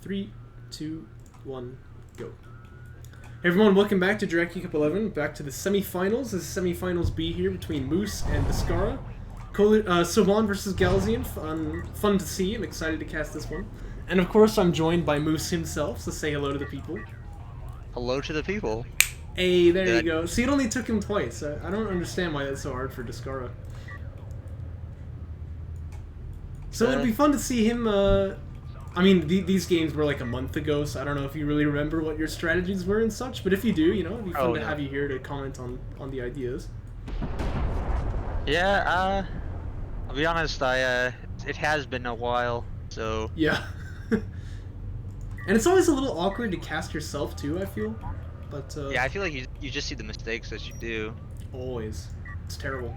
3, 2, 1, go. Hey everyone, welcome back to Jaraci Cup 11, back to the semifinals. This is semifinals B here between Moose and Descara. Soban versus Galzian, fun to see. I'm excited to cast this one. And of course I'm joined by Moose himself, so say hello to the people. Hello to the people. Hey, there you go. See, it only took him twice. I don't understand why that's so hard for Descara. So it'll be fun to see him, I mean, these games were like a month ago, so I don't know if you really remember what your strategies were and such, but if you do, you know, it'd be fun to have you here to comment on the ideas. Yeah, I'll be honest, it has been a while, so... Yeah. And it's always a little awkward to cast yourself, too, I feel. But, yeah, I feel like you just see the mistakes that you do. Always. It's terrible.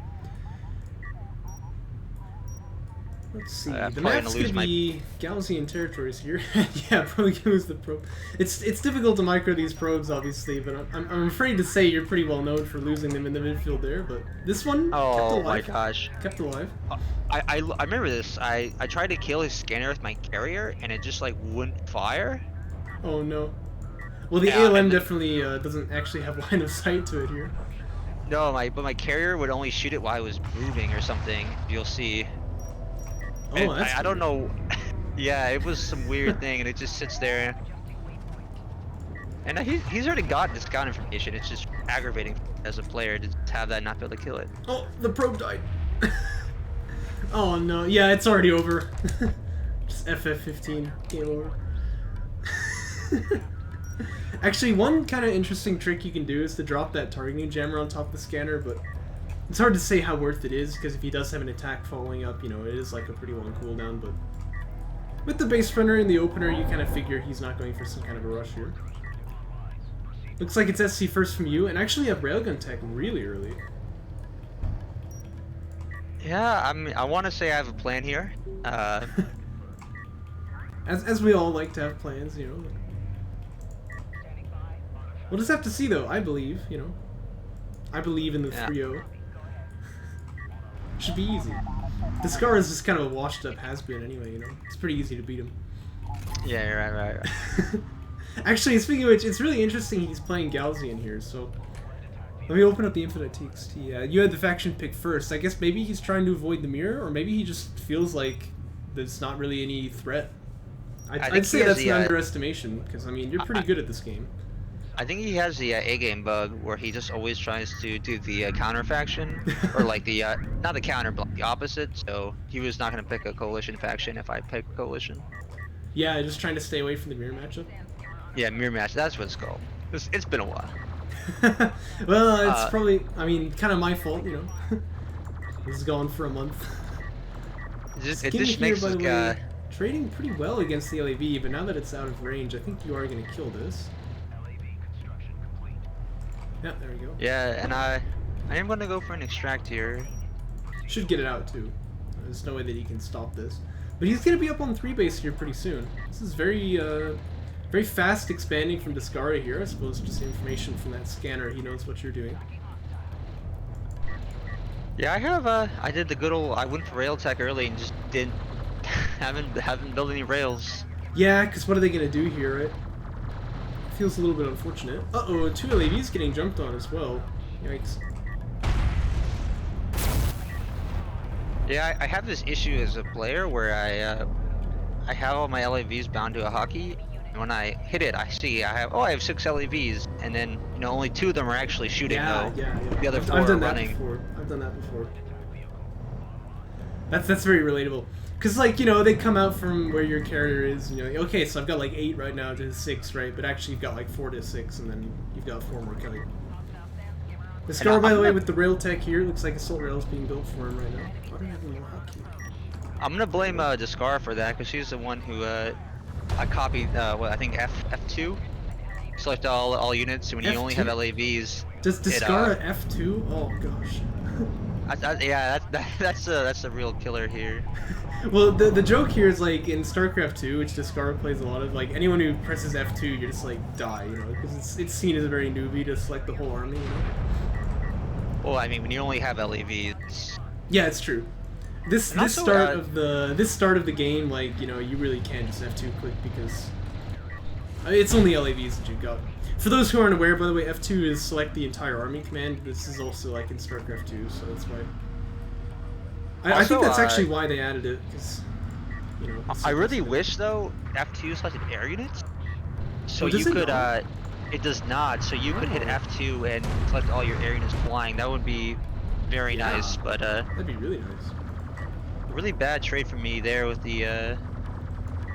Let's see. The probably map's gonna be Galzian territories here. Yeah, probably gonna lose the probe. It's difficult to micro these probes, obviously, but I'm afraid to say you're pretty well known for losing them in the midfield there. But this one kept alive. Oh my gosh, kept alive. I remember this. I tried to kill his scanner with my carrier, and it just like wouldn't fire. Oh no. Well, the ALM definitely doesn't actually have line of sight to it here. No, but my carrier would only shoot it while I was moving or something. You'll see. Oh, that's I don't know. Yeah, it was some weird thing, and it just sits there. And he's already got this scout information. It's just aggravating as a player to just have that and not be able to kill it. Oh, the probe died. Oh no, yeah, it's already over. Just FF15, game over. Actually, one kind of interesting trick you can do is to drop that targeting jammer on top of the scanner, but it's hard to say how worth it is, because if he does have an attack following up, you know, it is like a pretty long cooldown, but with the base runner in the opener, you kind of figure he's not going for some kind of a rush here. Looks like it's SC first from you, and actually have railgun tech really early. Yeah, I want to say I have a plan here. As we all like to have plans, you know. We'll just have to see, though. I believe, you know. I believe in the 3-0. Should be easy. Descara is just kind of a washed-up has-been anyway, you know. It's pretty easy to beat him. Yeah, you're right. Actually, speaking of which, it's really interesting he's playing Galzian here, so... Let me open up the Infinite TXT. You had the faction pick first. I guess maybe he's trying to avoid the mirror, or maybe he just feels like there's not really any threat. I'd say that's an underestimation, because, I mean, you're pretty good at this game. I think he has the A-game bug where he just always tries to do the counter faction, or like the, not the counter, but the opposite, so he was not going to pick a coalition faction if I picked coalition. Yeah, just trying to stay away from the mirror matchup? Yeah, mirror match, that's what it's called. It's been a while. Well, it's probably, I mean, kind of my fault, you know. This is going for a month. It just makes this guy... Trading pretty well against the LAV, but now that it's out of range, I think you are going to kill this. Yeah, there we go. Yeah, and I am going to go for an extract here. Should get it out too. There's no way that he can stop this. But he's going to be up on 3 base here pretty soon. This is very very fast expanding from Descara here. I suppose just information from that scanner. He knows what you're doing. Yeah, I did the good old, I went for rail tech early and just didn't, haven't built any rails. Yeah, because what are they going to do here, right? Feels a little bit unfortunate. Uh-oh, 2 LAVs getting jumped on as well. Yikes. Yeah, I have this issue as a player where I have all my LAVs bound to a hockey, and when I hit it, I see I have 6 LAVs, and then, you know, only 2 of them are actually shooting, though. Yeah. The other 4 are running. I've done that before. That's very relatable. Because, like, you know, they come out from where your carrier is, you know, okay, so I've got like 8 right now to 6, right? But actually you've got like 4 to 6, and then you've got 4 more coming. Descara, by the way, with the rail tech here, looks like Assault Rail is being built for him right now. Why do I have no hotkey? I'm going to blame Descara for that, because she's the one who, I copied, I think F2? Select all units, and when you only have LAVs... Does Descara F2? Oh, gosh. Yeah, that's a real killer here. Well, the joke here is, like, in StarCraft 2, which Descara plays a lot of, like, anyone who presses F2, you just, like, die, you know, because it's seen as a very newbie to select the whole army, you know? Well, I mean, when you only have LAVs... Yeah, it's true. This start of the game, like, you know, you really can't just F2 quick, because It's only LAVs that you've got. For those who aren't aware, by the way, F2 is select the entire army command. This is also like in StarCraft 2, so that's why. I think that's actually why they added it, because, you know. I really wish, though, F2 selected air units. So you could, it does not, so you could hit F2 and select all your air units flying. That would be very nice, but that'd be really nice. A really bad trade for me there with the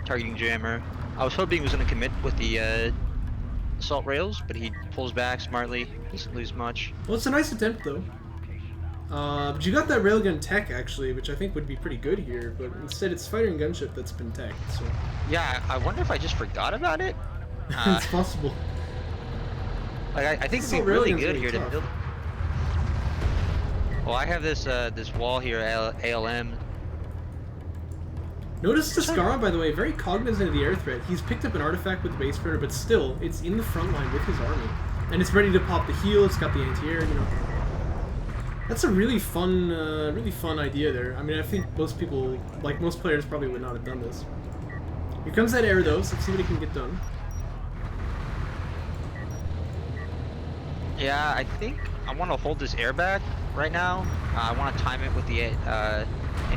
targeting jammer. I was hoping he was going to commit with the assault rails, but he pulls back smartly, doesn't lose much. Well, it's a nice attempt, though. But you got that railgun tech, actually, which I think would be pretty good here, but instead it's fighter and gunship that's been teched, so... Yeah, I wonder if I just forgot about it? It's possible. Like, I think it'd be really good here to build... Well, I have this this wall here, ALM. Notice Descara, by the way, very cognizant of the air threat. He's picked up an artifact with the base spreader, but still, it's in the front line with his army. And it's ready to pop the heal, it's got the anti-air, you know. That's a really fun idea there. I mean, I think most people, like most players, probably would not have done this. Here comes that air, though, so let's see what he can get done. Yeah, I think I want to hold this air back right now. I want to time it with the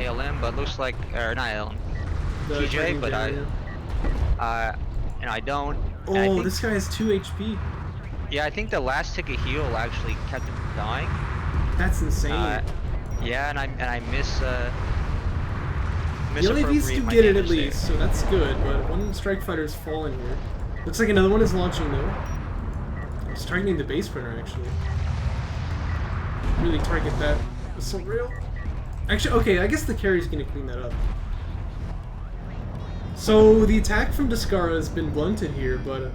ALM, but it looks like, or not ALM, TJ, but and I don't. Oh, I think, this guy has 2 HP. Yeah, I think the last tick of heal actually kept him from dying. That's insane. Yeah, and I miss. The LAVs do get it at least, so that's good. But one strike fighter's fallen here. Looks like another one is launching though. It's targeting the base printer actually. Really target that assault rail. Actually, okay, I guess the carry's gonna clean that up. So the attack from Descara has been blunted here, but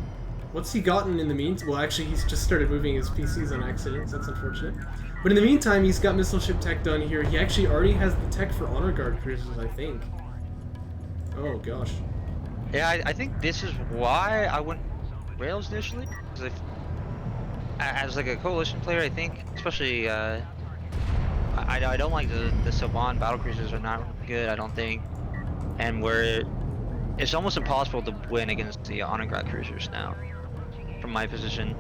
what's he gotten in the meantime? Well, actually, he's just started moving his PCs on accident, so that's unfortunate. But in the meantime, he's got missile ship tech done here. He actually already has the tech for honor guard cruisers, I think. Oh gosh. Yeah, I think this is why I went rails initially. Because as like a coalition player, I think, especially I don't like the Savan battle cruisers are not good. I don't think, and it's almost impossible to win against the honor guard cruisers now, from my position.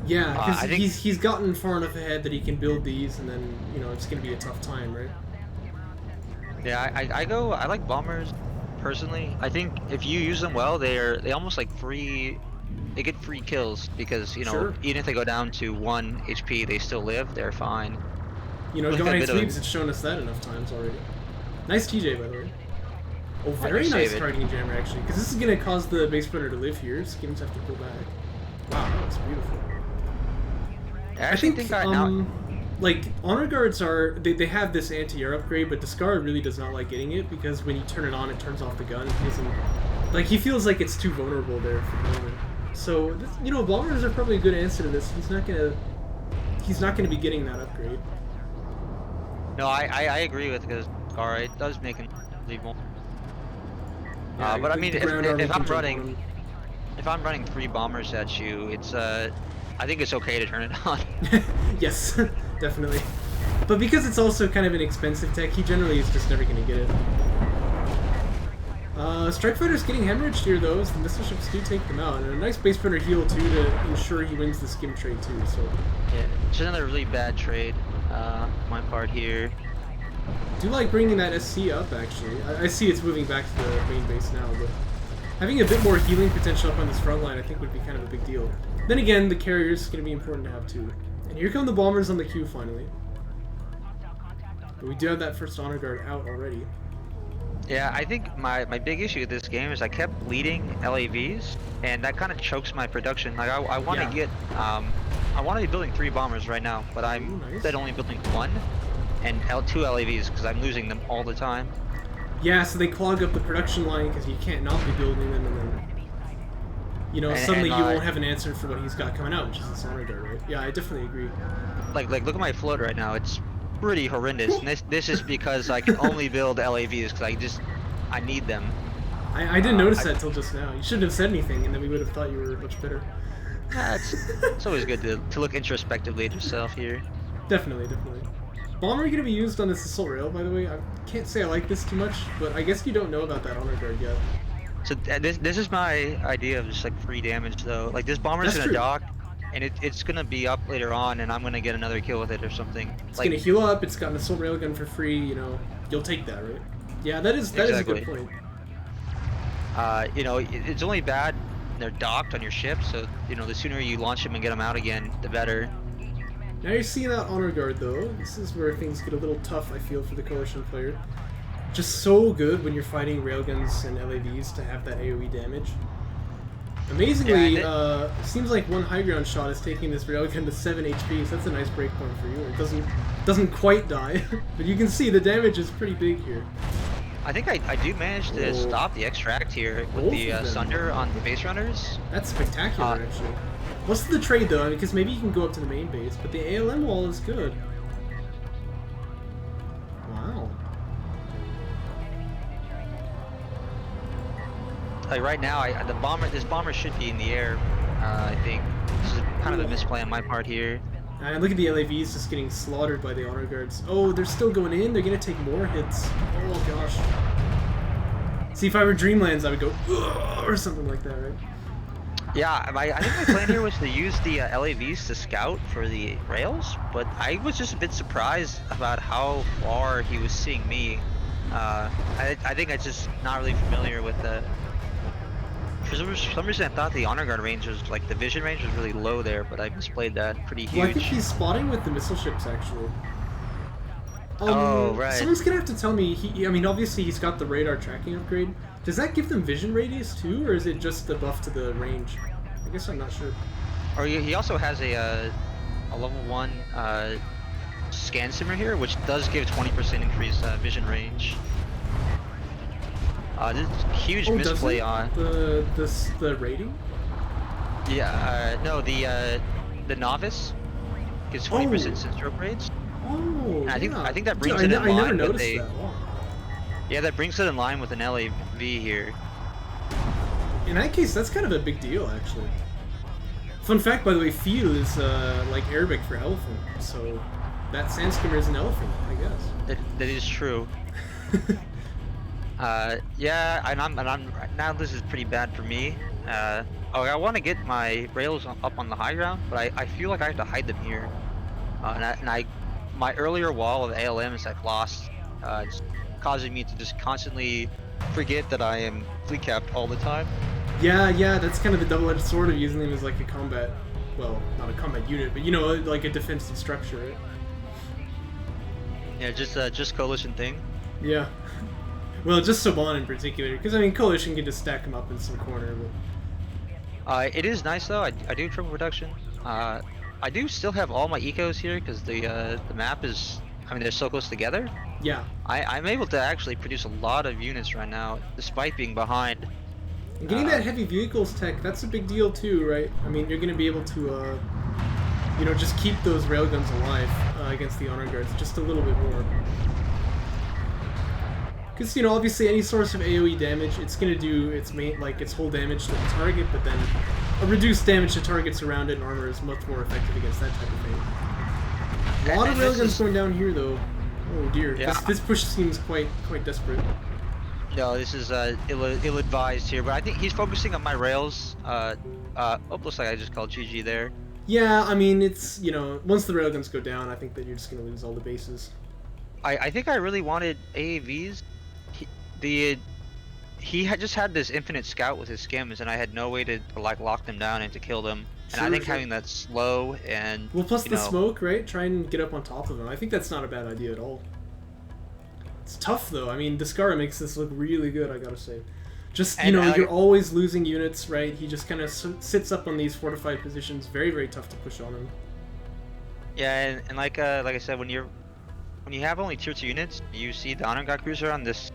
Yeah, because he's gotten far enough ahead that he can build these, and then, you know, it's going to be a tough time, right? Yeah, I like bombers, personally. I think if you use them well, they almost like they get free kills, because, you know, even if they go down to 1 HP, they still live, they're fine. You know, Dominates Leaves has shown us that enough times already. Nice TJ, by the way. Oh, very nice targeting jammer, actually, because this is going to cause the base printer to live here, so Skims have to pull back. Wow, that looks beautiful. I think like, honor guards are, they have this anti-air upgrade, but Descara really does not like getting it, because when you turn it on, it turns off the gun. He doesn't, like, he feels like it's too vulnerable there for the moment. So, you know, bombers are probably a good answer to this. He's not gonna be getting that upgrade. No, I agree with, because Descara, it does make him legal. Yeah, but I mean, if I'm running 3 bombers at you, it's I think it's okay to turn it on. Yes, definitely. But because it's also kind of an expensive tech, he generally is just never going to get it. Strike Fighter's getting hemorrhaged here, though, as the missile ships do take them out. And a nice base printer heal, too, to ensure he wins the skim trade, too. So yeah, it's another really bad trade, my part here. I do like bringing that SC up, actually. I see it's moving back to the main base now, but having a bit more healing potential up on this front line, I think, would be kind of a big deal. Then again, the carrier's going to be important to have, too. And here come the bombers on the queue, finally. But we do have that first honor guard out already. Yeah, I think my big issue with this game is I kept leading LAVs, and that kind of chokes my production. Like, I want to get, I want to be building 3 bombers right now, but I'm instead only building 1 and 2 LAVs, because I'm losing them all the time. Yeah, so they clog up the production line because you can't not be building them, and then, you know, suddenly you won't have an answer for what he's got coming out, which is this honor guard, right? Yeah, I definitely agree. Like look at my float right now. It's pretty horrendous. And this is because I can only build LAVs because I need them. I didn't notice that till just now. You shouldn't have said anything, and then we would have thought you were much better. It's always good to look introspectively at yourself here. Definitely, definitely. Bomber going to be used on this assault rail, by the way. I can't say I like this too much, but I guess you don't know about that honor guard yet. So this is my idea of just like free damage though. Like this bomber's That's gonna true. dock, and it's gonna be up later on, and I'm gonna get another kill with it or something. It's Like gonna heal up. It's got an assault railgun for free. You know, you'll take that, right? Yeah, that is a good exactly. point. You know, it's only bad when they're docked on your ship. So you know, the sooner you launch them and get them out again, the better. Now you're seeing that honor guard though. This is where things get a little tough. I feel for the coalition player. Just so good when you're fighting railguns and LAVs to have that AoE damage. Amazingly, Yeah, it seems like one high ground shot is taking this railgun to 7 HP, so that's a nice breakpoint for you. It doesn't quite die, but you can see the damage is pretty big here. I think I do manage to Oh. stop the extract here with Both the of them. Sunder on the base runners. That's spectacular, actually. What's the trade though? I mean, because maybe you can go up to the main base, but the ALM wall is good. Wow. Like right now, this bomber should be in the air. I think this is kind of a misplay on my part here. And look at the LAVs just getting slaughtered by the honor guards. Oh, they're still going in. They're gonna take more hits. Oh gosh. See, if I were Dreamlands, I would go "Ugh," or something like that, right? Yeah, I think my plan here was to use the LAVs to scout for the rails, but I was just a bit surprised about how far he was seeing me. I think I'm just not really familiar with the. For some reason, I thought the honor guard range was like the vision range was really low there, but I misplayed that pretty huge. Well, I think he's spotting with the missile ships actually. Oh, right. Someone's gonna have to tell me. I mean, obviously he's got the radar tracking upgrade. Does that give them vision radius too, or is it just the buff to the range? I guess I'm not sure. Or he also has a level 1 scan simmer here, which does give 20% increased vision range. This is huge misplay on the rating. Yeah, no, the novice gets 20% sensor upgrades. Oh, And yeah. I think that brings Dude, it in I never line with noticed a that. Wow. yeah, that brings it in line with an LAV here. In that case, that's kind of a big deal, actually. Fun fact, by the way, Feel is like Arabic for elephant, so that sand skimmer is an elephant, I guess. That is true. Yeah, and I'm now this is pretty bad for me. I want to get my rails up on the high ground, but I feel like I have to hide them here. My earlier wall of ALMs I've lost. It's causing me to just constantly forget that I am fleet capped all the time. Yeah, that's kind of the double-edged sword of using them as like a combat, well, not a combat unit, but you know, like a defensive structure, right? Yeah, just coalition thing. Yeah. Well, just Saban in particular, because I mean, Coalition can just stack them up in some corner, but... It is nice though. I do triple production. I do still have all my ecos here because the map is. I mean, they're so close together. Yeah. I'm able to actually produce a lot of units right now, despite being behind. And getting that heavy vehicles tech, that's a big deal too, right? I mean, you're going to be able to, you know, just keep those railguns alive against the honor guards just a little bit more. Because, you know, obviously any source of AoE damage, it's going to do its whole damage to the target, but then a reduced damage to targets around it and armor is much more effective against that type of thing. A lot of railguns going down here, though. Oh dear, yeah. this push seems quite desperate. No, this is ill-advised here, but I think he's focusing on my rails. Looks like I just called GG there. Yeah, I mean, it's, you know, once the railguns go down, I think that you're just going to lose all the bases. I think I really wanted AAVs. He had just had this infinite scout with his skims, and I had no way to like lock them down and to kill them. And I think having that slow and well, plus the smoke, right? Try and get up on top of them. I think that's not a bad idea at all. It's tough though. I mean, Descara makes this look really good, I gotta say. Just, you know, you're always losing units, right? He just kind of sits up on these fortified positions. Very, very tough to push on him. Yeah, and like I said, when you have only tier 2 units, you see the Honor God Cruiser on this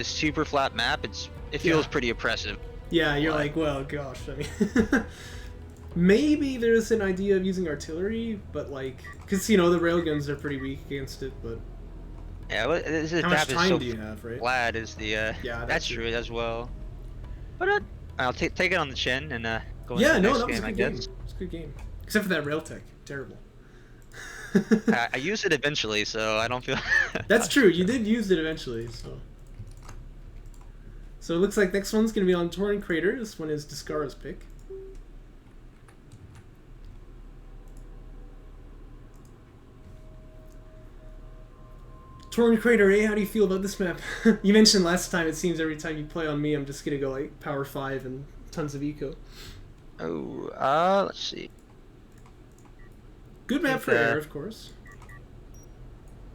super flat map. It feels pretty oppressive. Yeah, you're like, well, gosh, I mean, maybe there's an idea of using artillery, but like, because you know the railguns are pretty weak against it, but yeah, well, how much time do you have, right? Flat is the yeah, that's true as well. But I'll take it on the chin and go into the next game, was a good game. It was a good game, except for that rail tech, terrible. I used it eventually, so I don't feel. That's true. You did use it eventually, so. So it looks like next one's going to be on Torrent Crater. This one is Descara's pick. Torrent Crater, eh? How do you feel about this map? You mentioned last time, it seems every time you play on me, I'm just going to go like Power 5 and tons of eco. Oh, let's see. Good map for air, of course.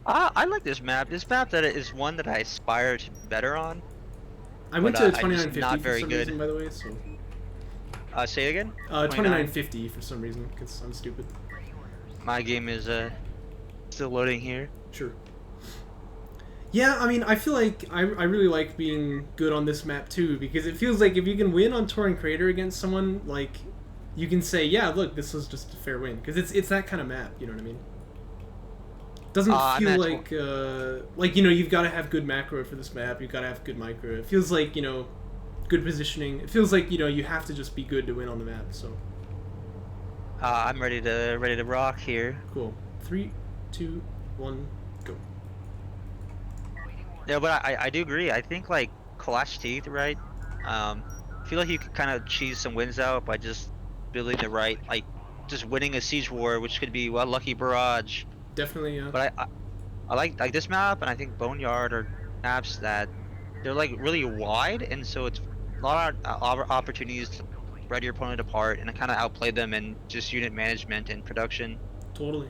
I like this map. This map that is one that I aspire to be better on. I went to 2950 not for very some good. reason, by the way, so... Say it again? 2950 for some reason, because I'm stupid. My game is still loading here. Sure. Yeah, I mean, I feel like I really like being good on this map too, because it feels like if you can win on Torrent Crater against someone, like, you can say, yeah, look, this was just a fair win, because it's that kind of map, you know what I mean? It doesn't feel like, you know, you've got to have good macro for this map, you've got to have good micro. It feels like, you know, good positioning. It feels like, you know, you have to just be good to win on the map, so. I'm ready to rock here. Cool. 3, 2, 1, go. Yeah, but I do agree. I think like Clash Teeth, right? I feel like you could kind of cheese some wins out by just building the right, like just winning a siege war, which could be Lucky Barrage. Definitely, yeah. But I like this map, and I think Boneyard are maps that they're like really wide, and so it's a lot of opportunities to spread your opponent apart and kind of outplay them in just unit management and production. Totally.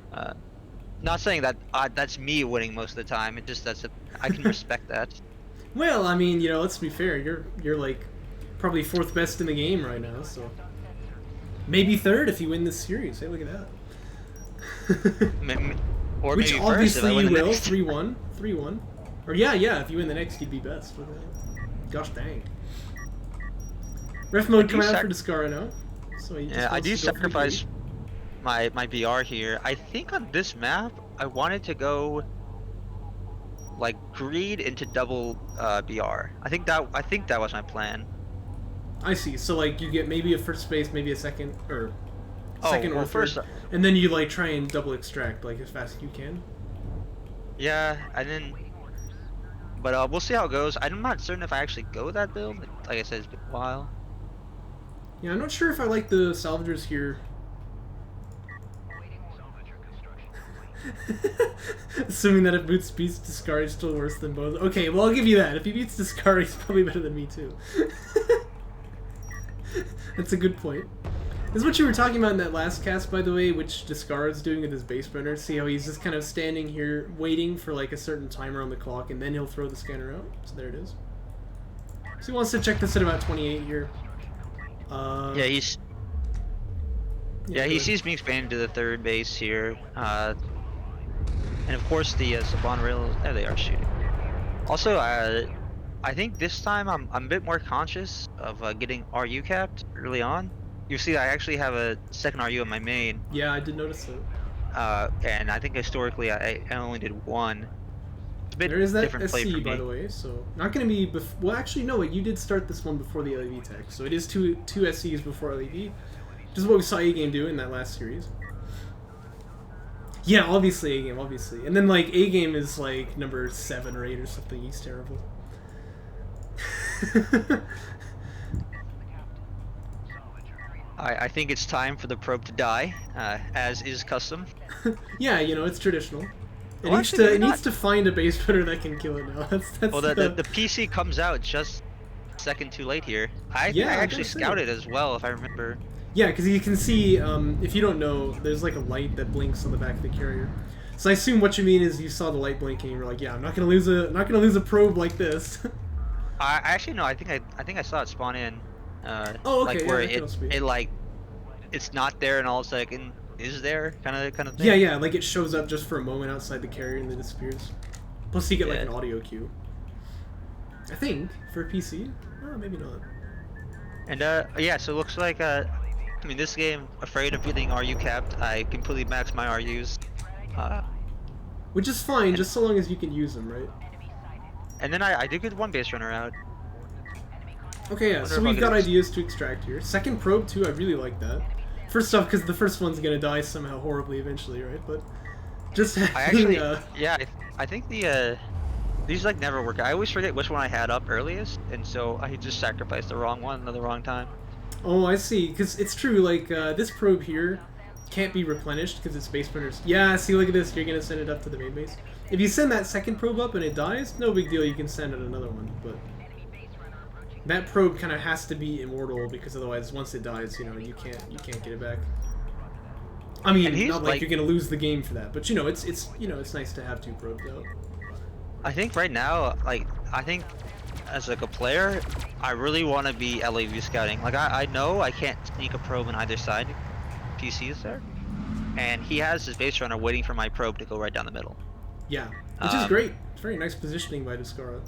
Not saying that that's me winning most of the time. It just I can respect that. Well, I mean, you know, let's be fair. You're like probably 4th best in the game right now, so maybe 3rd if you win this series. Hey, look at that. Or which maybe obviously first, you will. 3-1, 3-1. Or yeah. If you win the next, you'd be best. Look at that. Gosh dang. Ref mode coming out for Descara now. So he just I do wants to go for the sacrifice lead. my BR here. I think on this map I wanted to go like greed into double BR. I think that was my plan. I see. So like you get maybe a first space, maybe a second or second or third, first, and then you like try and double extract like as fast as you can. Yeah, and then, but we'll see how it goes. I'm not certain if I actually go that build. Like I said, it's been a while. Yeah, I'm not sure if I like the salvagers here. Assuming that if Boots beats Descara, he's still worse than both. Okay, well I'll give you that. If he beats Descara, he's probably better than me too. That's a good point. This is what you were talking about in that last cast, by the way, which Descara's doing with his base burner. See how he's just kind of standing here waiting for like a certain timer on the clock, and then he'll throw the scanner out. So there it is. So he wants to check this at about 28 here. Yeah, he sees me expanding to the 3rd base here. And of course the Saban rails, there they are shooting. Also, I think this time I'm a bit more conscious of getting RU capped early on. You see, I actually have a 2nd RU in my main. Yeah, I did notice that. And I think historically I only did 1. It's a bit there is that different play for SC, by the way, so not going to be... well, actually, no, you did start this one before the LEV tech, so it is two SCs before LEV. Which is what we saw A-Game do in that last series. Yeah, obviously A-Game, obviously. And then, like, A-Game is, like, number 7 or 8 or something. He's terrible. I think it's time for the probe to die, as is custom. Yeah, you know, it's traditional. It, Well, needs, actually, to, it maybe needs to find a base runner that can kill it now. That's Well, the PC comes out just a second too late here. I actually scouted as well, if I remember. Yeah, because you can see, if you don't know, there's like a light that blinks on the back of the carrier. So I assume what you mean is you saw the light blinking and you're like, yeah, I'm not gonna lose a probe like this. I actually no, I think I saw it spawn in. Oh, okay, like where yeah, it like it's not there and all of a sudden is there kind of thing. Yeah, like it shows up just for a moment outside the carrier and then disappears. Plus you get like an audio cue. I think for a PC. Oh, maybe not. And yeah, so it looks like I mean this game, afraid of getting RU capped, I completely maxed my RUs. Which is fine, just so long as you can use them, right? And then I did get 1 base runner out. Okay, yeah, so we've got ideas to extract here. 2nd probe too, I really like that. First off, because the first one's gonna die somehow horribly eventually, right? But just having, I think the These like never work. I always forget which one I had up earliest, and so I just sacrificed the wrong one at the wrong time. Oh, I see. Because it's true, like, this probe here can't be replenished because it's base printers. Yeah, see, look at this. You're going to send it up to the main base. If you send that second probe up and it dies, no big deal. You can send it another one. But that probe kind of has to be immortal because otherwise, once it dies, you know, you can't get it back. I mean, not like you're going to lose the game for that. But, you know, it's nice to have two probes out. I think right now, like, I think as like a player, I really want to be LAV scouting. Like, I know I can't sneak a probe on either side. PC is there, and he has his base runner waiting for my probe to go right down the middle. Yeah, which is great. It's very nice positioning by Descara.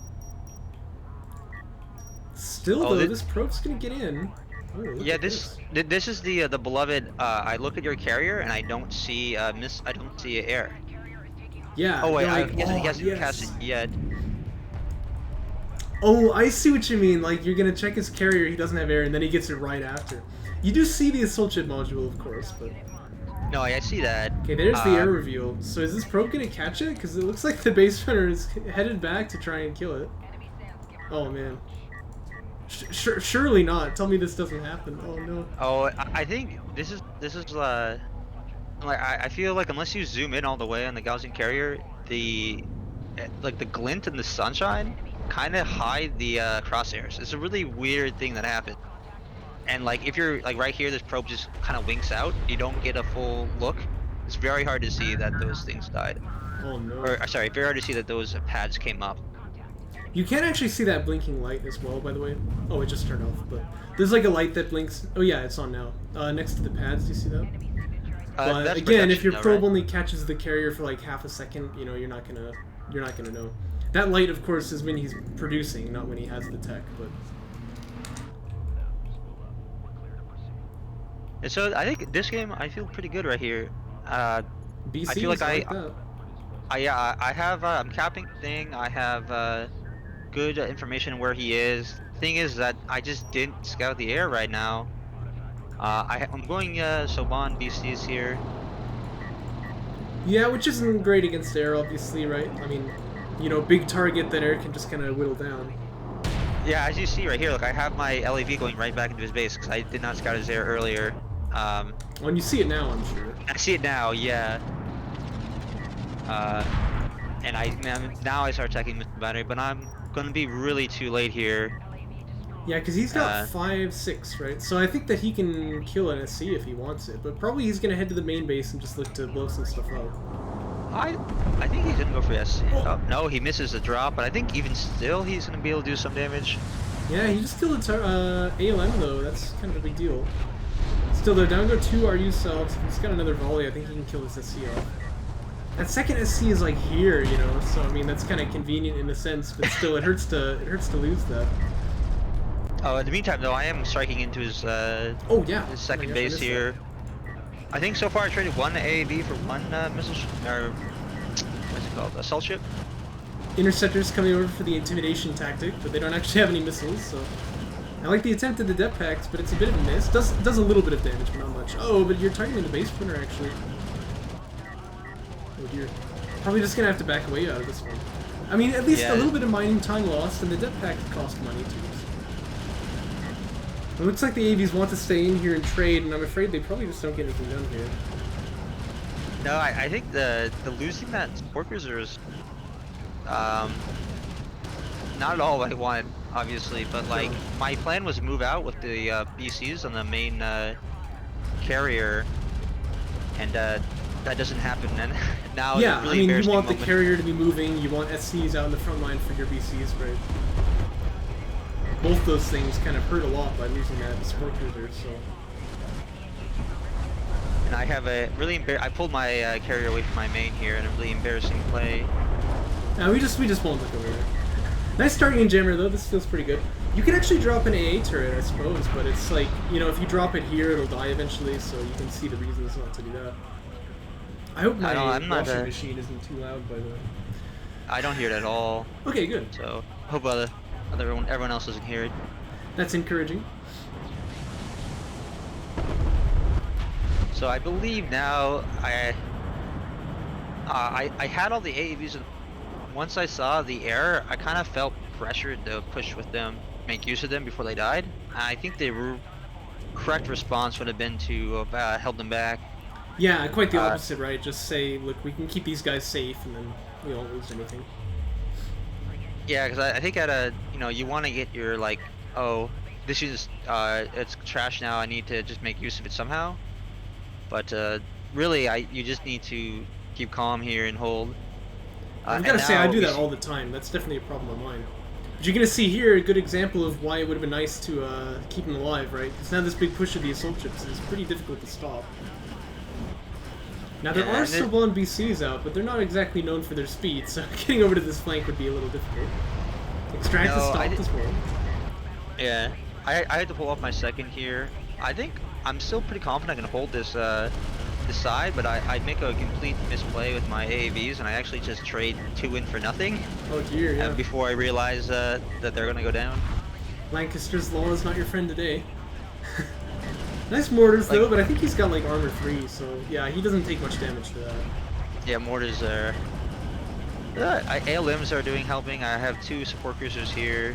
Still, though, this probe's gonna get in. Oh, yeah, this is the beloved. I look at your carrier and I don't see I don't see air. Yeah. Oh wait, like, he hasn't cast it yet. Oh, I see what you mean. Like, you're gonna check his carrier, he doesn't have air, and then he gets it right after. You do see the assault chip module, of course, but... No, I see that. Okay, there's the air reveal. So is this probe gonna catch it? Because it looks like the base runner is headed back to try and kill it. Oh, man. Surely not. Tell me this doesn't happen. Oh, no. Oh, I think this is like, I feel like unless you zoom in all the way on the Gaussian carrier, the glint and the sunshine kind of hide the crosshairs. It's a really weird thing that happens. And like if you're like right here, this probe just kind of winks out. You don't get a full look. It's very hard to see that those things died. Oh no. Or sorry, very hard to see that those pads came up. You can actually see that blinking light as well, by the way. Oh, it just turned off, but there's like a light that blinks. Oh yeah, it's on now. Next to the pads, do you see that? But again, if your probe only catches the carrier for like half a second, you know, you're not gonna know. That light, of course, is when he's producing, not when he has the tech. But and so I think this game I feel pretty good right here. BC, I feel like I have I'm capping thing. I have good information where he is. Thing is that I just didn't scout the air right now. I'm going Soban BC's here. Yeah, which isn't great against air, obviously, right? I mean, you know, big target that air can just kind of whittle down. Yeah, as you see right here, look, I have my LAV going right back into his base because I did not scout his air earlier. When you see it now, I'm sure. I see it now, yeah. And now I start checking Mr. Battery, but I'm gonna be really too late here. Yeah, because he's got 5-6, right? So I think that he can kill an SC if he wants it, but probably he's gonna head to the main base and just look to blow some stuff up. I think he's gonna go for SC. Oh, no, he misses the drop, but I think even still he's gonna be able to do some damage. Yeah, he just killed ALM though. That's kind of a big deal. Still, they're down to 2 RU cells. If he's got another volley, I think he can kill his SC off. That second SC is like here, you know. So I mean, that's kind of convenient in a sense, but still, it hurts to lose that. Oh, in the meantime, though, I am striking into his his second base here. I think so far I traded one AAV for one missile or what's it called, assault ship. Interceptors coming over for the intimidation tactic, but they don't actually have any missiles. So I like the attempt at the depth packs, but it's a bit of a miss. Does a little bit of damage, but not much. Oh, but you're targeting the base printer actually. Oh dear. Probably just gonna have to back away out of this one. I mean, at least a little bit of mining time lost, and the depth packs cost money too. It looks like the AVs want to stay in here and trade, and I'm afraid they probably just don't get anything done here. No, I think the losing that support cruiser is not at all what I wanted, obviously, but like my plan was to move out with the BCs on the main carrier, and that doesn't happen. And now yeah, really I mean, you want the carrier to be moving, you want SCs out in the front line for your BCs, right? Both those things kind of hurt a lot by losing that support cruiser, so. And I have a really I pulled my carrier away from my main here in a really embarrassing play. No, we just won't look over there. Nice targeting jammer though. This feels pretty good. You can actually drop an AA turret, I suppose, but it's like, you know, if you drop it here, it'll die eventually. So you can see the reasons not to do that. I hope my washing machine isn't too loud, by the way. I don't hear it at all. Okay, good. So I hope everyone else doesn't hear it. That's encouraging. So I believe now I had all the AAVs once I saw the error, I kind of felt pressured to push with them, make use of them before they died. I think the correct response would have been to have held them back. Yeah, quite the Uh, opposite, right? Just say, look, we can keep these guys safe, and then we won't lose anything. yeah, because I think at a, you want to get your like, oh, this is it's trash now. I need to just make use of it somehow. But really, you just need to keep calm here and hold. I've got And to say, I now do we that see, all the time. That's definitely a problem of mine. But you're going to see here a good example of why it would have been nice to keep him alive, right? Because now this big push of the assault chips is pretty difficult to stop. Now, there yeah, are Soban BCs out, but they're not exactly known for their speed, so getting over to this flank would be a little difficult. Extract is stopped as well. yeah, I had to pull off my second here. I think I'm still pretty confident I can hold this this side, but I make a complete misplay with my AAVs, and I actually just trade 2 in for nothing. Oh dear, yeah. Before I realize that they're gonna go down. Lancaster's law is not your friend today. Nice mortars though, but I think he's got like armor 3, so yeah, he doesn't take much damage to that. Yeah, mortars are. ALMs are helping. I have 2 support cruisers here.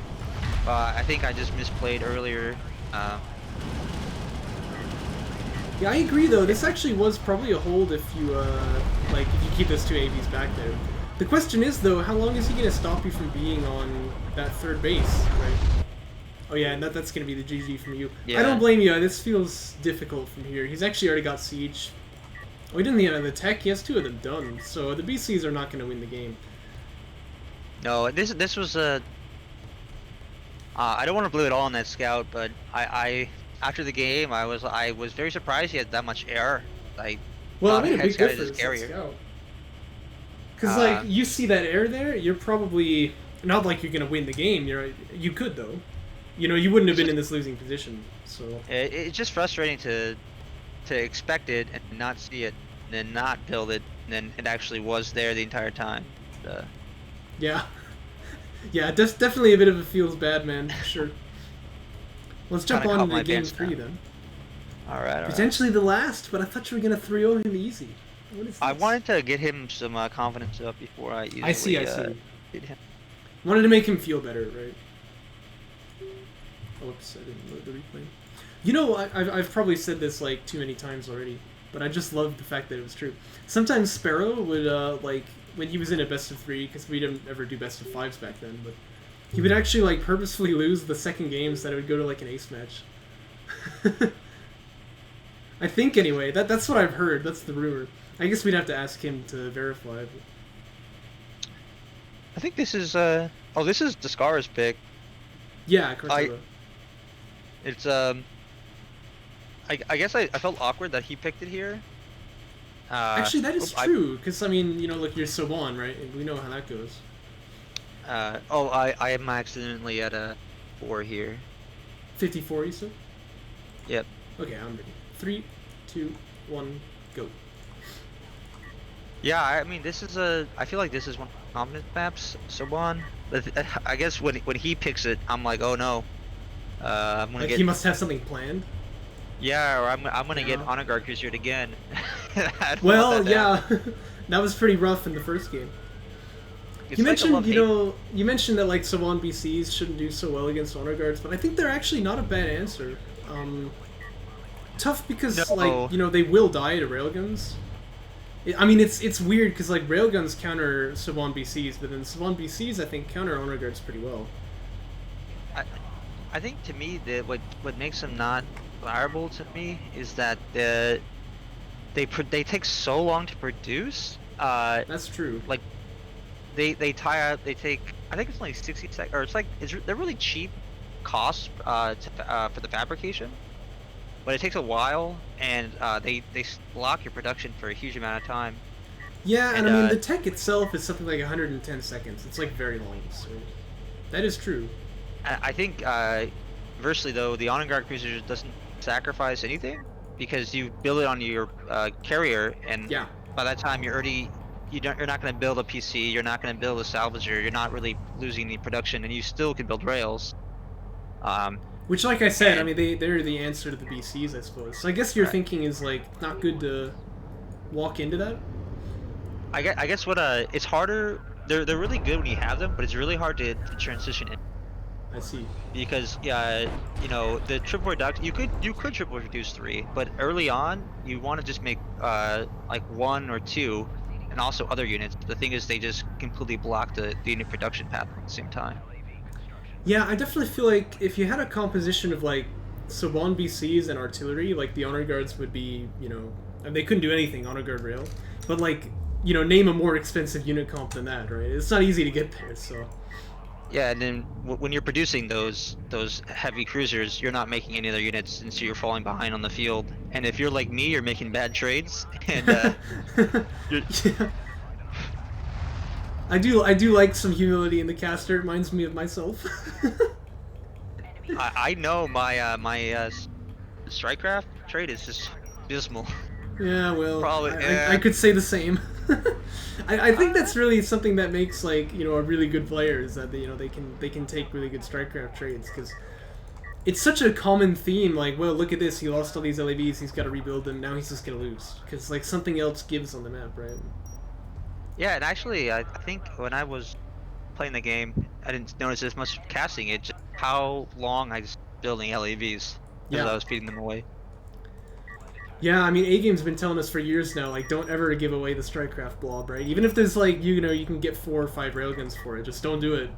I think I just misplayed earlier. Yeah, I agree though. This actually was probably a hold if you if you keep those 2 AVs back there. The question is though, how long is he gonna stop you from being on that third base, right? Oh yeah, and that's gonna be the GG from you. Yeah. I don't blame you. This feels difficult from here. He's actually already got siege. Oh, he didn't have the tech. He has 2 of them done, so the BCs are not gonna win the game. No, this was a. I don't want to blow it all on that scout, but I after the game I was very surprised he had that much error. Like, well, it made a big difference. Because like you see that error there, you're probably not like you're gonna win the game. You could though. You know, you wouldn't have been in this losing position. So it's just frustrating to expect it and not see it, and then not build it, and then it actually was there the entire time. Yeah. Yeah, definitely a bit of a feels bad, man, for sure. Let's jump on to game 3 then. Alright. Potentially the last, but I thought you were going to 3-0 him easy. What is this? I wanted to get him some confidence up before I usually I see. did him. Wanted to make him feel better, right? Oops, I didn't load the replay. You know, I've probably said this like too many times already, but I just love the fact that it was true. Sometimes Sparrow would, when he was in a best of 3, because we didn't ever do best of 5s back then, but he would actually like purposefully lose the second game so that it would go to like an ace match. I think anyway, that's what I've heard. That's the rumor. I guess we'd have to ask him to verify. But... I think this is this is Descara's pick. Yeah, of course. It's I guess I felt awkward that he picked it here. Actually, that is true, because, I mean, you know, look, you're Soban, right? And we know how that goes. I am accidentally at a 4 here. 54, you said? Yep. Okay, I'm ready. 3, 2, 1, go. Yeah, I mean, this is I feel like this is one of the confidence maps, Soban. But I guess when he picks it, I'm like, oh no. I'm gonna get... He must have something planned? Yeah, or I'm gonna get honor guard cruisered again. Well, yeah, that was pretty rough in the first game. You mentioned, you mentioned that like Soban BCs shouldn't do so well against honor guards, but I think they're actually not a bad answer. Tough because they will die to railguns. I mean, it's weird because like railguns counter Soban BCs, but then Soban BCs I think counter honor guards pretty well. I think to me that what makes them not viable to me is that they take so long to produce. That's true. Like they take I think it's only 60 seconds, or they're really cheap costs for the fabrication, but it takes a while, and they lock your production for a huge amount of time. Yeah, and I mean the tech itself is something like 110 seconds. It's like very long. So that is true. I think conversely though, the honor guard cruiser doesn't sacrifice anything because you build it on your carrier, and by that time you're not going to build a PC, you're not going to build a salvager, you're not really losing the production, and you still can build rails. Which, like I said, I mean they're the answer to the BCs, I suppose. So I guess your thinking is like not good to walk into that. I guess what it's harder they're really good when you have them, but it's really hard to transition in I see. because you know the triple reduction you could triple reduce 3, but early on you want to just make like 1 or 2, and also other units. The thing is they just completely block the unit production path at the same time. Yeah, I definitely feel like if you had a composition of like Saban BCs and artillery, like the honor guards would be, you know, and they couldn't do anything honor guard rail, but like, you know, name a more expensive unit comp than that, right? It's not easy to get there, so. Yeah, and then when you're producing those heavy cruisers, you're not making any other units since you're falling behind on the field. And if you're like me, you're making bad trades, and you're, Yeah. I do like some humility in the caster. It reminds me of myself. I know my strikecraft trade is just dismal. Yeah, well, Probably, I could say the same. I think that's really something that makes like, you know, a really good player is that they, you know, they can take really good strikecraft trades because it's such a common theme. Like, well, look at this, he lost all these LAVs, he's got to rebuild them, now he's just gonna lose because like something else gives on the map, right? Yeah, and actually, I think when I was playing the game, I didn't notice as much casting it, just how long I was building LAVs because Yeah. I was feeding them away. Yeah, I mean, A-Game's been telling us for years now, like, don't ever give away the Strikecraft blob, right? Even if there's, like, you know, you can get 4 or 5 railguns for it, just don't do it.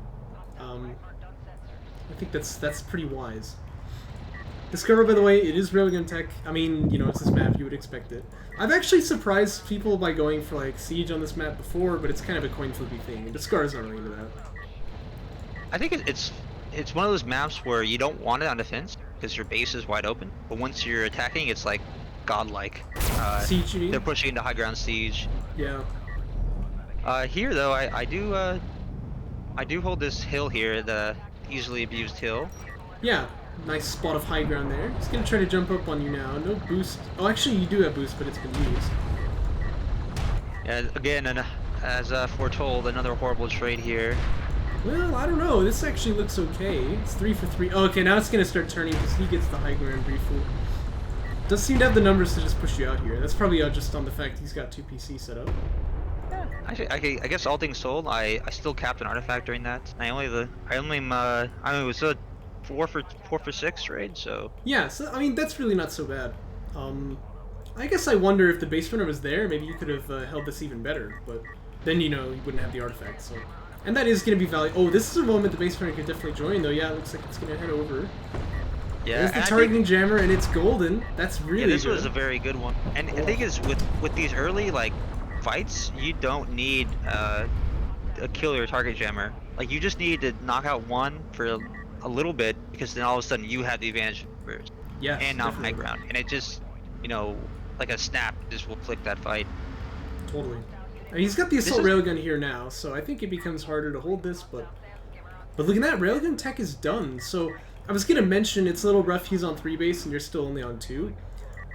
I think that's pretty wise. Discover, by the way, it is railgun tech. I mean, you know, it's this map, you would expect it. I've actually surprised people by going for, like, Siege on this map before, but it's kind of a coin flippy thing, and Descara's not really into that. I think it's one of those maps where you don't want it on defense because your base is wide open, but once you're attacking, it's like godlike. Siege, you mean? They're pushing into high ground siege. Yeah. Here though, I do hold this hill here, the easily abused hill. Yeah, nice spot of high ground there. He's gonna try to jump up on you now. No boost. Oh, actually, you do have boost, but it's been used. Yeah, again, and as foretold, another horrible trade here. Well, I don't know. This actually looks okay. It's 3 for 3. Oh, okay, now it's gonna start turning because he gets the high ground briefly. Does seem to have the numbers to just push you out here. That's probably just on the fact he's got 2 PC set up. Actually, I guess all things sold, I still capped an artifact during that. I only was a 4 for 6 trade, so Yeah, so I mean that's really not so bad. I guess I wonder if the base runner was there, maybe you could have held this even better. But then you know you wouldn't have the artifact. So, and that is going to be valuable. Oh, this is a moment the base runner could definitely join though. Yeah, it looks like it's going to head over. yeah. There's the targeting jammer, and it's golden. That's really Yeah, this good. was a very good one. And the thing is, with these early like fights, you don't need a killer target jammer. Like you just need to knock out one for a little bit because then all of a sudden you have the advantage first. Yes, And not definitely. high ground, and it just like a snap just will click that fight. Totally. And he's got the assault is- railgun here now, so I think it becomes harder to hold this, but look at that, railgun tech is done. So I was gonna mention it's a little rough he's on 3 base and you're still only on 2.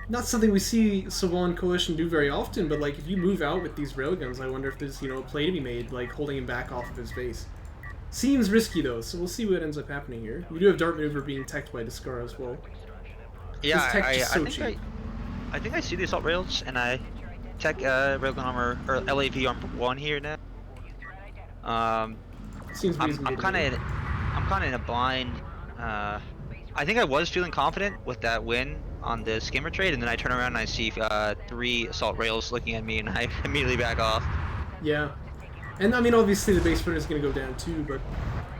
Not something we see Savan Coalition do very often, but like if you move out with these railguns, I wonder if there's, you know, a play to be made, like holding him back off of his base. Seems risky though, so we'll see what ends up happening here. We do have Dart Maneuver being teched by Descara as well. Yeah, His tech's just so cheap. I think I see the assault rails, and I tech railgun armor or LAV armor 1 here now. Seems I'm reasonable. kind of in a bind. I think I was feeling confident with that win on the skimmer trade, and then I turn around and I see 3 assault rails looking at me, and I immediately back off. Yeah. And I mean, obviously the base runner is going to go down too, but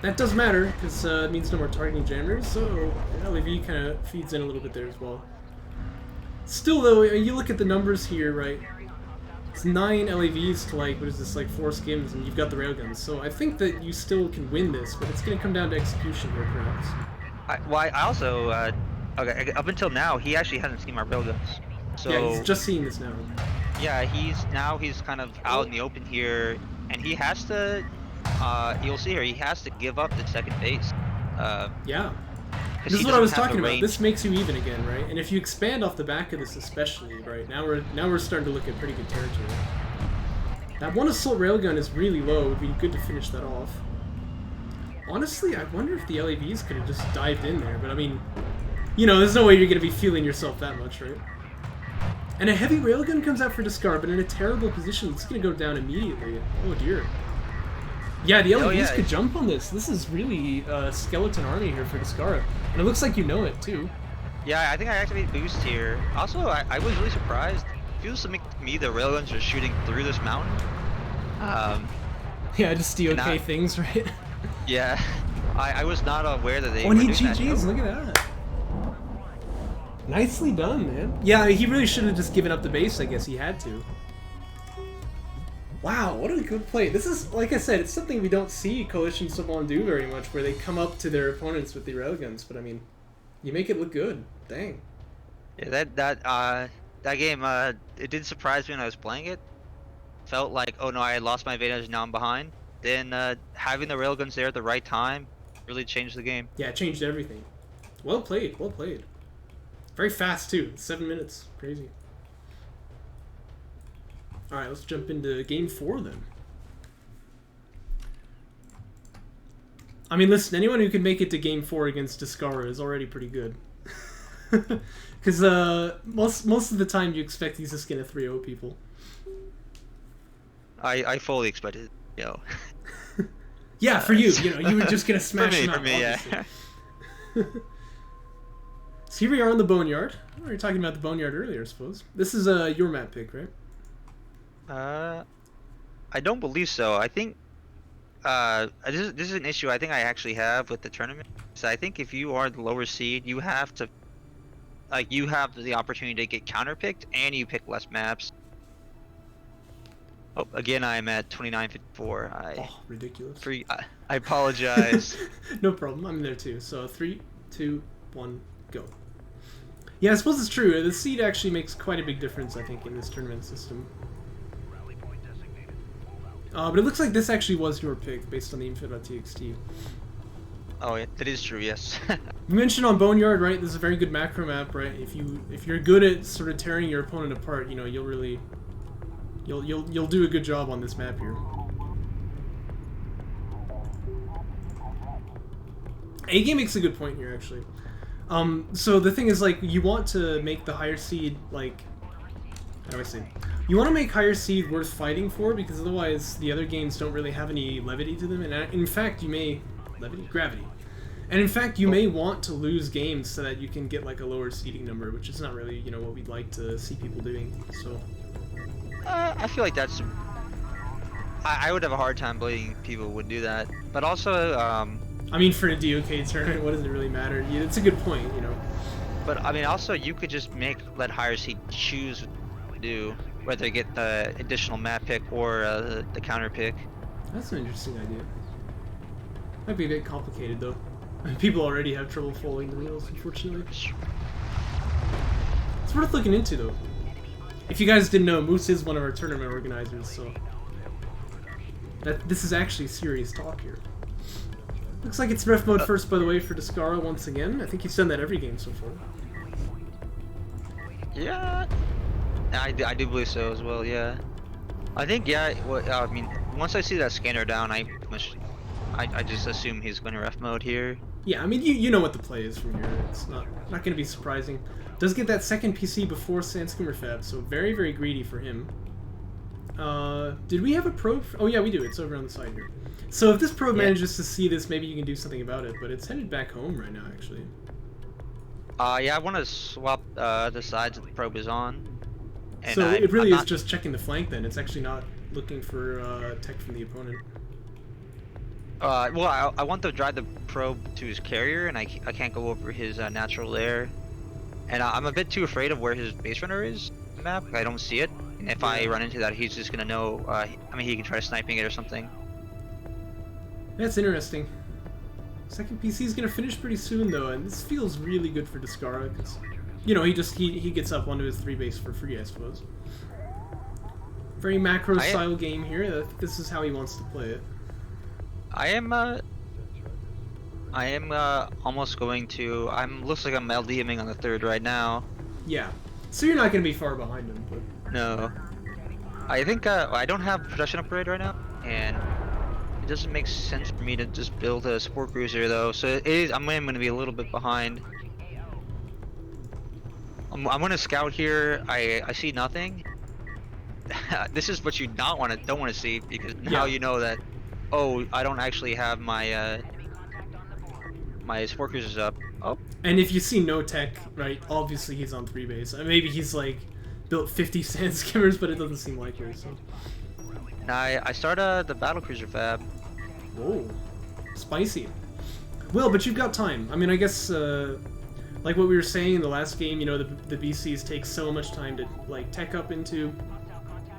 that does matter because it means no more targeting jammers, so LAV kind of feeds in a little bit there as well. Still though, you look at the numbers here, right? It's 9 LAVs to like, what is this, like 4 skims, and you've got the railguns, so I think that you still can win this, but it's going to come down to execution here perhaps. I also, okay, up until now, he actually hasn't seen my railguns. So Yeah, he's just seeing this now. yeah, he's kind of out in the open here, and he has to. You'll see here, he has to give up the second base. Yeah. 'Cause This he is what I was doesn't have talking the about. range. This makes you even again, right? And if you expand off the back of this especially, right, now we're starting to look at pretty good territory. That one assault railgun is really low. It would be good to finish that off. Honestly, I wonder if the LAVs could have just dived in there, but I mean, you know, there's no way you're going to be feeling yourself that much, right? And a heavy railgun comes out for Descara, but in a terrible position. It's going to go down immediately. Oh dear. Yeah, the Oh LEDs yeah, could jump on this. This is really skeleton army here for Descara. And it looks like you know it, too. yeah. I think I activate boost here. Also, I was really surprised. It feels to me the railguns are shooting through this mountain. Yeah, just the And okay things, right? yeah, I was not aware that they Oh, were and he doing that. GG's, look at that. Nicely done, man. Yeah, he really should have just given up the base, I guess he had to. Wow, what a good play. This is, like I said, it's something we don't see Coalition Saban do very much, where they come up to their opponents with the railguns, but I mean, you make it look good. Dang. Yeah, that game it did surprise me when I was playing it. Felt like, oh no, I had lost my advantage, now I'm behind. Then having the railguns there at the right time really changed the game. Yeah, it changed everything. Well played, well played. Very fast, too. 7 minutes. Crazy. Alright, let's jump into game 4 then. I mean, listen, anyone who can make it to game 4 against Descara is already pretty good. Because most of the time you expect he's just gonna 3-0 people. I fully expected, you know. Yeah, for you, you know, you were just gonna smash him out, for me, yeah. So here we are on the Boneyard. We were talking about the Boneyard earlier, I suppose. This is your map pick, right? I don't believe so. I think this is an issue I think I actually have with the tournament. So I think if you are the lower seed, you have to you have the opportunity to get counterpicked, and you pick less maps. Oh, again, I'm at 29.54. Oh, ridiculous. I apologize. No problem. I'm there too. So 3, 2, 1, go. Yeah, I suppose it's true. The seed actually makes quite a big difference, I think, in this tournament system. But it looks like this actually was your pick based on the info.txt. Oh, yeah, that is true. Yes. You mentioned on Boneyard, right? This is a very good macro map, right? If you're good at sort of tearing your opponent apart, you know, you'll really you'll do a good job on this map here. A-Game makes a good point here, actually. So the thing is, like, you want to make the higher seed, like, how do I say? You want to make higher seed worth fighting for, because otherwise the other games don't really have any levity to them, and in fact you may... Gravity. And in fact you may want to lose games so that you can get, like, a lower seeding number, which is not really, you know, what we'd like to see people doing, so... I feel like that's... I would have a hard time believing people would do that. But also, I mean, for a DOK tournament, what does it really matter? Yeah, it's a good point, you know. But, I mean, also, you could just let higher seed choose what to do, whether they get the additional map pick or the counter pick. That's an interesting idea. Might be a bit complicated, though. People already have trouble following the rules, unfortunately. It's worth looking into, though. If you guys didn't know, Moose is one of our tournament organizers, so... this is actually serious talk here. Looks like it's ref mode first, by the way, for Descara once again. I think he's done that every game so far. Yeah, I do believe so as well, yeah. I think, yeah, well, I mean, once I see that scanner down, I just assume he's going to ref mode here. Yeah, I mean, you know what the play is from here. It's not going to be surprising. Does get that second PC before Sandskummer Fab, so very, very greedy for him. Did we have a probe? Oh yeah, we do. It's over on the side here. So if this probe manages to see this, maybe you can do something about it, but it's headed back home right now, actually. Yeah, I want to swap the sides that the probe is on. And so it really is just checking the flank then. It's actually not looking for tech from the opponent. Well, I want to drive the probe to his carrier, and I can't go over his natural lair. And I'm a bit too afraid of where his base runner is on the map. I don't see it. And if I run into that, he's just going to know, I mean, he can try sniping it or something. That's interesting. Second PC is going to finish pretty soon, though, and this feels really good for Descara, because, you know, he gets up onto his 3 base for free, I suppose. Very macro-style game here. This is how he wants to play it. I am almost going to... looks like I'm LDMing on the 3rd right now. Yeah. So you're not going to be far behind him, but... No. I think, I don't have production upgrade right now, and it doesn't make sense for me to just build a support cruiser, though, so I'm going to be a little bit behind. I'm going to scout here. I see nothing. This is what you don't want to see, because now you know that Oh, I don't actually have my my sport cruisers up. Oh, And if you see no tech, right, obviously he's on 3 base. Maybe he's like built 50 sand skimmers, but it doesn't seem likely. So. now I start the battle cruiser fab. Whoa, spicy. Well, but you've got time. I mean, I guess like what we were saying in the last game, you know, the BCs take so much time to like tech up into.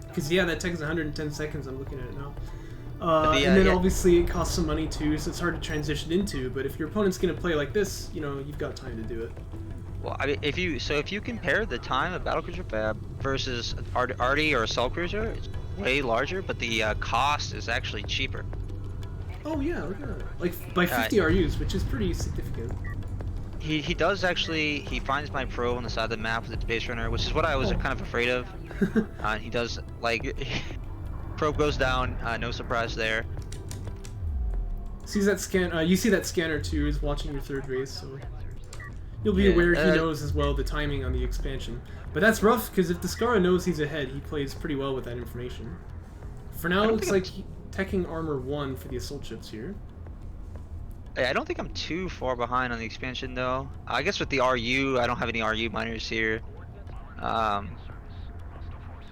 Because yeah, that tech is 110 seconds. I'm looking at it now. And then obviously it costs some money too, so it's hard to transition into. But if your opponent's gonna play like this, you know, you've got time to do it. Well, I mean, if you compare the time of battle cruiser fab versus arty or assault cruiser, it's way larger, but the cost is actually cheaper. Oh yeah, look at that. Like by 50 RUs, which is pretty significant. He does actually, he finds my pro on the side of the map with its base runner, which is what I was kind of afraid of. He does, like, probe goes down, no surprise there. Sees that scan, you see that scanner too is watching your third base, so you'll be aware he knows as well the timing on the expansion. But that's rough, because if Descara knows he's ahead, he plays pretty well with that information. For now, it looks like teching armor 1 for the assault ships here. I don't think I'm too far behind on the expansion though. I guess with the RU, I don't have any RU miners here. And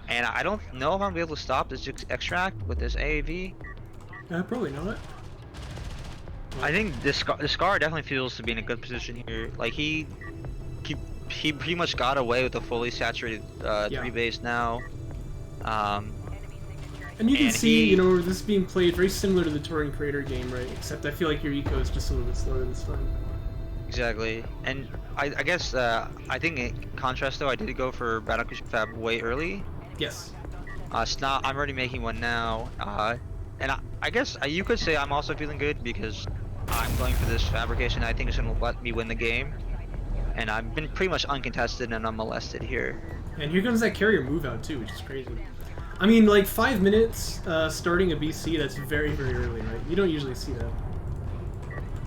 I don't know if I'm gonna be able to stop this extract with this AAV. Probably not. I think Descara definitely feels to be in a good position here. Like he pretty much got away with a fully saturated 3 base now. And you can see, you know, this is being played very similar to the Touring Creator game, right? Except I feel like your eco is just a little bit slower this time. Exactly. And I guess, I think in contrast though, I did go for Battle Cruiser Fab way early. Yes. I'm already making one now. And I guess you could say I'm also feeling good because I'm going for this fabrication. I think it's going to let me win the game. And I've been pretty much uncontested and unmolested here. And here comes that carrier move out too, which is crazy. I mean, like 5 minutes starting a BC, that's very, very early, right? You don't usually see that.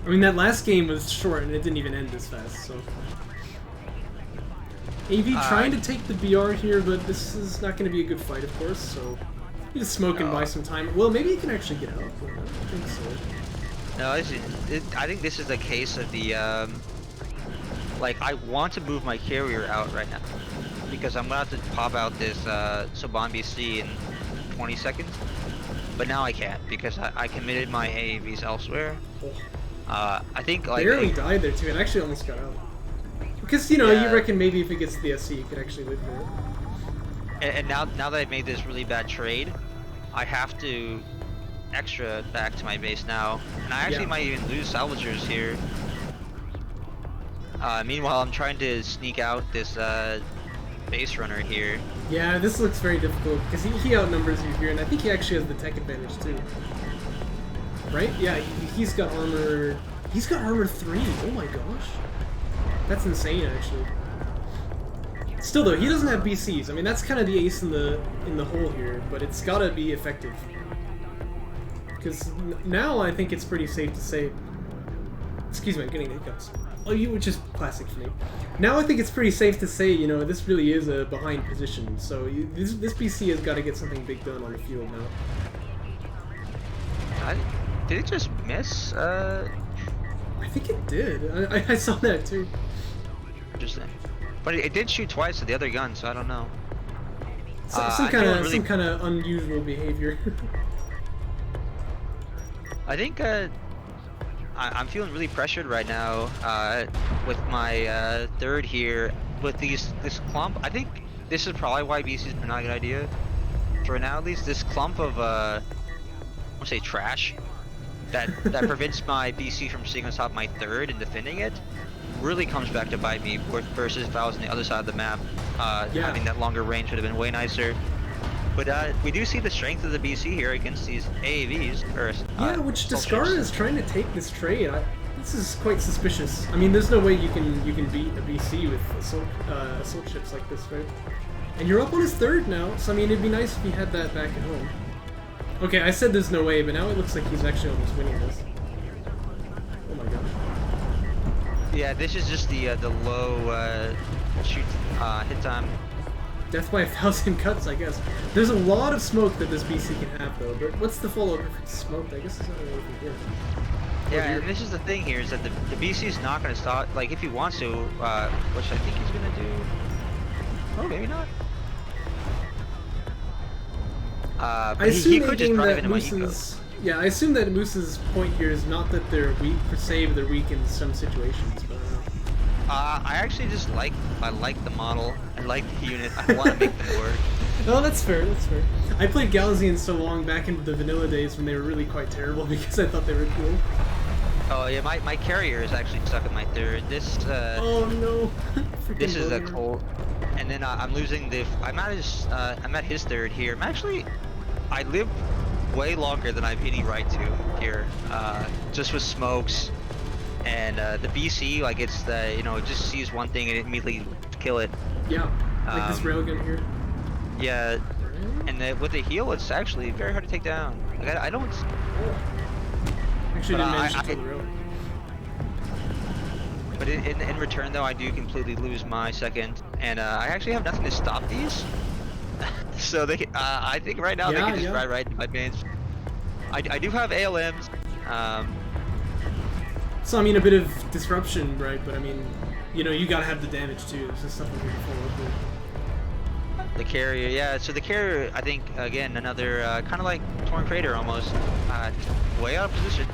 I mean, that last game was short and it didn't even end this fast, so. AV trying to take the BR here, but this is not going to be a good fight, of course, so. He's just smoking by some time. Well, maybe he can actually get out, but I don't think so. No, I think this is the case of the, like, I want to move my carrier out right now. Because I'm gonna have to pop out this Saban BC in 20 seconds, but now I can't because I committed my AAVs elsewhere. I think like barely died there too. It actually almost got out because you know you reckon maybe if it gets to the SC, you could actually live through it. And now that I've made this really bad trade, I have to extra back to my base now, and I actually might even lose salvagers here. Meanwhile, I'm trying to sneak out this base runner here. Yeah, this looks very difficult because he outnumbers you here, and I think he actually has the tech advantage too. Right? Yeah, he's got armor. He's got armor 3. Oh my gosh, that's insane actually. Still though, he doesn't have BCs. I mean, that's kind of the ace in the hole here, but it's gotta be effective. Because now I think it's pretty safe to say. Excuse me, I'm getting hiccups. Which is classic for me. Now I think it's pretty safe to say, you know, this really is a behind position. So this BC has got to get something big done on the field now. Did it just miss? I think it did. I saw that too. Interesting. But it did shoot twice at the other gun, so I don't know. Some kind of unusual behavior. I think I'm feeling really pressured right now with my third here with this clump. I think this is probably why BC is not a good idea for now, at least. This clump of I want to say trash that prevents my BC from sitting on top of my third and defending it really comes back to bite me. Versus if I was on the other side of the map, having that longer range would have been way nicer. But we do see the strength of the BC here against these AAVs. Which Descara is trying to take this trade. This is quite suspicious. I mean, there's no way you can beat a BC with assault ships like this, right? And you're up on his third now, so I mean, it'd be nice if he had that back at home. Okay, I said there's no way, but now it looks like he's actually almost winning this. Oh my gosh. Yeah, this is just the low shoot hit time. Death by 1,000 cuts, I guess. There's a lot of smoke that this BC can have, though. But what's the follow-up if it's smoked? I guess it's not really here. Yeah, and this is the thing here, is that the BC's not going to stop, like, if he wants to, which I think he's going to do. Oh, maybe not. I assume he could just drive into my eco. Yeah, I assume that Moose's point here is not that they're weak per se, but they're weak in some situations. But I actually just like the model. I like the unit. I want to make them work. No, that's fair. That's fair. I played Galaxian so long back into the vanilla days when they were really quite terrible because I thought they were cool. Oh yeah, my carrier is actually stuck at my third. This. Oh no. This is a cold. And then I'm losing the. I'm at his third here. I live way longer than I've any right to here. Just with smokes, and the BC, like, it's the, it just sees one thing and it immediately kill it. Yeah, like this railgun here. Yeah, and with the heal, it's actually very hard to take down. Like, I don't. Actually, didn't manage to kill the rail. But in return, though, I do completely lose my second, and I actually have nothing to stop these. So they, I think right now they can just ride right into my mains. I do have ALMs. So I mean, a bit of disruption, right? But I mean, you gotta have the damage too. This is something we can follow up with. The carrier, yeah. So the carrier, I think, again, another kind of like Torn Crater almost, way out of position.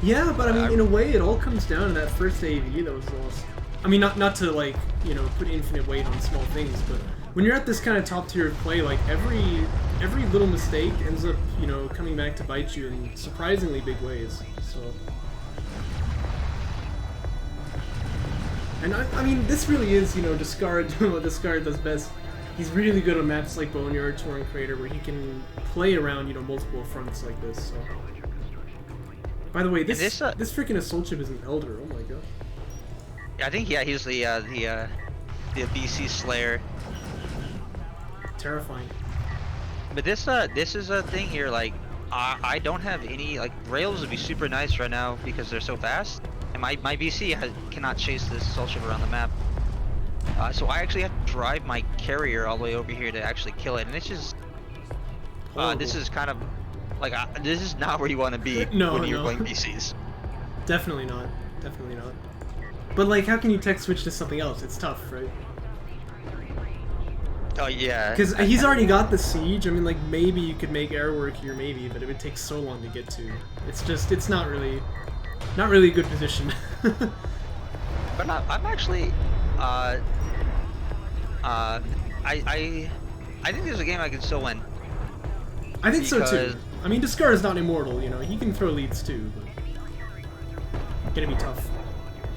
Yeah, but I mean, in a way, it all comes down to that first AV that was lost. I mean, not to like, put infinite weight on small things, but when you're at this kind of top tier of play, like every little mistake ends up, coming back to bite you in surprisingly big ways. So, and I mean, this really is, Descara doing what Descara does best. He's really good on maps like Boneyard, Torn Crater, where he can play around, multiple fronts like this. So. By the way, this freaking assault ship is an Elder. Oh my god. Yeah, I think he's the BC Slayer. Terrifying. But this is a thing here. Like, I don't have any, like, rails would be super nice right now because they're so fast, and my BC cannot chase this assault ship around the map. So I actually have to drive my carrier all the way over here to actually kill it, and it's just this is kind of. Like, this is not where you want to be when you're playing PCs. Definitely not. Definitely not. But, like, how can you tech switch to something else? It's tough, right? Oh, yeah. Because he's already got the siege. I mean, like, maybe you could make air work here, maybe, but it would take so long to get to. It's just, it's not really a good position. But I'm actually, I think there's a game I can still win. I think so, too. I mean, Descara is not immortal, he can throw leads too, but it's gonna be tough.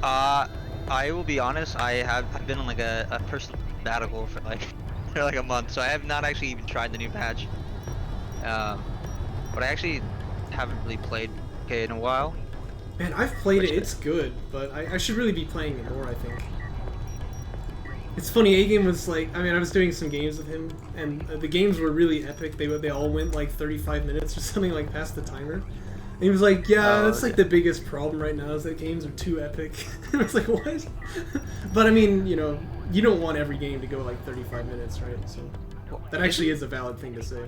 I will be honest, I've been on like a personal sabbatical for like a month, so I have not actually even tried the new patch. But I actually haven't really played in a while. Man, I've played it, it's good, but I should really be playing it more, I think. It's funny, A-Game was like, I was doing some games with him, and the games were really epic. They all went like 35 minutes or something, like past the timer. And he was like, yeah, that's like the biggest problem right now, is that games are too epic. I was like, what? But I mean, you don't want every game to go like 35 minutes, right? So that actually is a valid thing to say.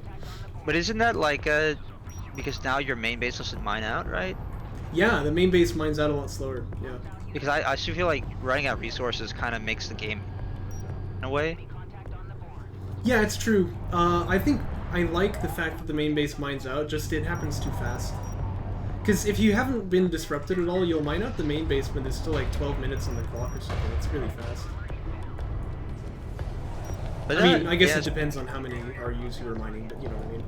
But isn't that like, because now your main base doesn't mine out, right? Yeah, the main base mines out a lot slower, yeah. Because I still feel like running out resources kind of makes the game a way. Yeah, it's true. I think I like the fact that the main base mines out, just it happens too fast. Because if you haven't been disrupted at all, you'll mine out the main base when there's still like 12 minutes on the clock or something. It's really fast. But I mean, I guess it depends on how many RUs you are mining, but you know what I mean.